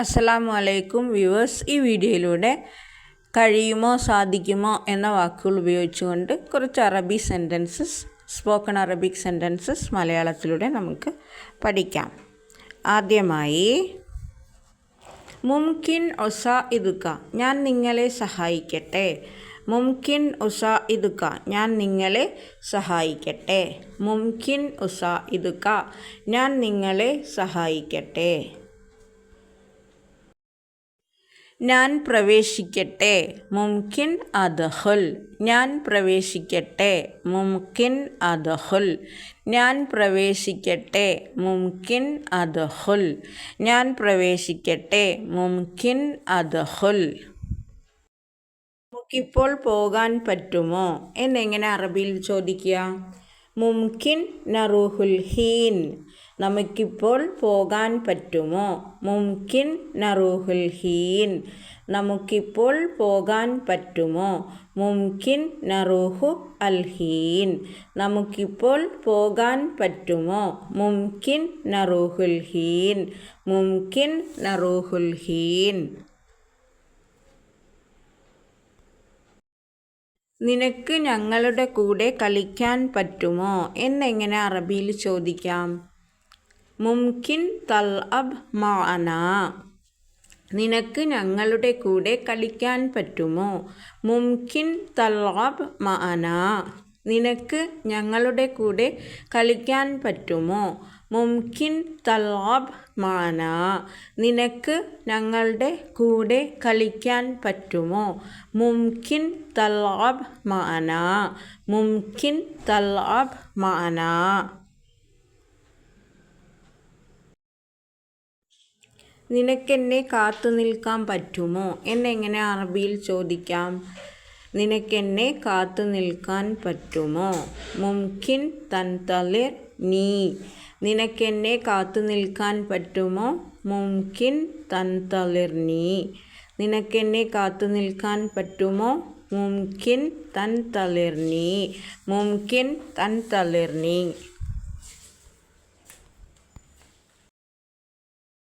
അസ്സലാമു അലൈക്കും വ്യൂവേഴ്സ്. ഈ വീഡിയോയിലൂടെ കഴിയുമോ സാധിക്കുമോ എന്ന വാക്കുകൾ ഉപയോഗിച്ചുകൊണ്ട് കുറച്ച് അറബി സെൻറ്റൻസസ്, സ്പോക്കൺ അറബിക് സെൻറ്റൻസസ് മലയാളത്തിലൂടെ നമുക്ക് പഠിക്കാം. ആദ്യമായി മുംകിൻ ഉസാഇദുക, ഞാൻ നിങ്ങളെ സഹായിക്കട്ടെ. മുംകിൻ ഉസാഇദുക, ഞാൻ നിങ്ങളെ സഹായിക്കട്ടെ. മുംകിൻ ഉസാഇദുക, ഞാൻ നിങ്ങളെ സഹായിക്കട്ടെ. ഞാൻ പ്രവേശിക്കട്ടെ. മുംകിൻ അദ്ഖുൽ, ഞാൻ പ്രവേശിക്കട്ടെ. മുംകിൻ അദ്ഖുൽ, ഞാൻ പ്രവേശിക്കട്ടെ. മുംകിൻ അദ്ഖുൽ, ഞാൻ പ്രവേശിക്കട്ടെ. മുംകിൻ അദ്ഖുൽ. നമുക്കിപ്പോൾ പോകാൻ പറ്റുമോ എന്നെങ്ങനെ അറബിയിൽ ചോദിക്കുക? മുംകിൻ നറൂഹുൽ ഹീൻ, നമുക്കിപ്പോൾ പോകാൻ പറ്റുമോ? മുംകിൻ നറൂഹുൽ ഹീൻ, നമുക്കിപ്പോൾ പോകാൻ പറ്റുമോ? മുംകിൻ നറൂഹു അൽ ഹീൻ, നമുക്കിപ്പോൾ പോകാൻ പറ്റുമോ? മുംകിൻ നറൂഹുൽ ഹീൻ, മുംകിൻ നറൂഹുൽ ഹീൻ. നിനക്ക് ഞങ്ങളുടെ കൂടെ കളിക്കാൻ പറ്റുമോ എന്നെങ്ങനെ അറബിയിൽ ചോദിക്കാം? മുംകിൻ തൽഅബ് മഅനാ, നിനക്ക് ഞങ്ങളുടെ കൂടെ കളിക്കാൻ പറ്റുമോ? മുംകിൻ തൽഅബ് മഅനാ, നിനക്ക് ഞങ്ങളുടെ കൂടെ കളിക്കാൻ പറ്റുമോ? മുംകിൻ തൽഅബ് മഅനാ, നിനക്ക് ഞങ്ങളുടെ കൂടെ കളിക്കാൻ പറ്റുമോ? മുംകിൻ തൽഅബ് മഅനാ, മുംകിൻ തൽഅബ് മഅനാ. നിനക്കെന്നെ കാത്തു നിൽക്കാൻ പറ്റുമോ എന്നെങ്ങനെ അറബിയിൽ ചോദിക്കാം? നിനക്കെന്നെ കാത്തു നിൽക്കാൻ പറ്റുമോ? മുംകിൻ തൻതളിർ നീ, നിനക്കെന്നെ കാത്തു നിൽക്കാൻ പറ്റുമോ? മുംകിൻ തൻതളിർ നീ, നിനക്കെന്നെ കാത്തു നിൽക്കാൻ പറ്റുമോ? മുംകിൻ തൻതളിർ നീ, മുംകിൻ തൻതളിർ നീ.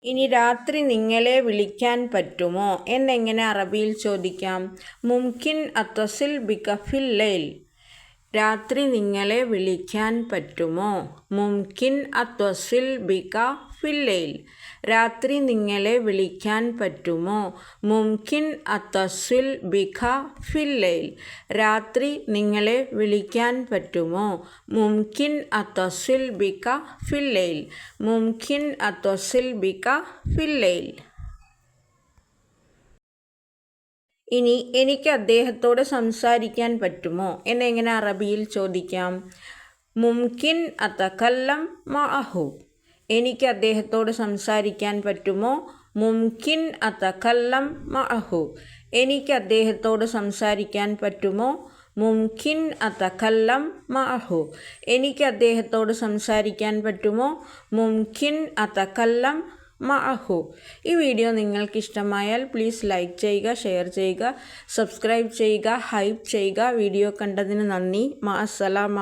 ഇനി രാത്രി നിങ്ങളെ വിളിക്കാൻ പറ്റുമോ എന്നെങ്ങനെ അറബിയിൽ ചോദിക്കാം? മുംകിൻ അത്തസിൽ ബിക ഫിൽ ലൈൽ, രാത്രി നിങ്ങളെ വിളിക്കാൻ പറ്റുമോ? മുംകിൻ അത്തസിൽ ബിക ഫിൽ ലൈൽ, രാത്രി നിങ്ങളെ വിളിക്കാൻ പറ്റുമോ? മുംകിൻ അത്തസിൽ ബിക ഫിൽ ലൈൽ, രാത്രി നിങ്ങളെ വിളിക്കാൻ പറ്റുമോ? മുംകിൻ അത്തസിൽ ബിക ഫിൽ ലൈൽ, മുംകിൻ അത്തസിൽ ബിക ഫിൽ ലൈൽ. ഇനി എനിക്ക് അദ്ദേഹത്തോട് സംസാരിക്കാൻ പറ്റുമോ എന്നെങ്ങനെ അറബിയിൽ ചോദിക്കാം? മുംകിൻ അതകല്ലം മഅഹു, എനിക്ക് അദ്ദേഹത്തോട് സംസാരിക്കാൻ പറ്റുമോ? മുംകിൻ അതകല്ലം മഅഹു, എനിക്ക് അദ്ദേഹത്തോട് സംസാരിക്കാൻ പറ്റുമോ? മുംകിൻ അതകല്ലം മഅഹു, എനിക്ക് അദ്ദേഹത്തോട് സംസാരിക്കാൻ പറ്റുമോ? മുംകിൻ അതകല്ലം മഅഹു. ഈ വീഡിയോ നിങ്ങൾക്ക് ഇഷ്ടമായാൽ പ്ലീസ് ലൈക്ക് ചെയ്യുക, ഷെയർ ചെയ്യുക, സബ്സ്ക്രൈബ് ചെയ്യുക, ഹൈപ്പ് ചെയ്യുക. വീഡിയോ കണ്ടതിന് നന്ദി. മഅസ്സലാമ.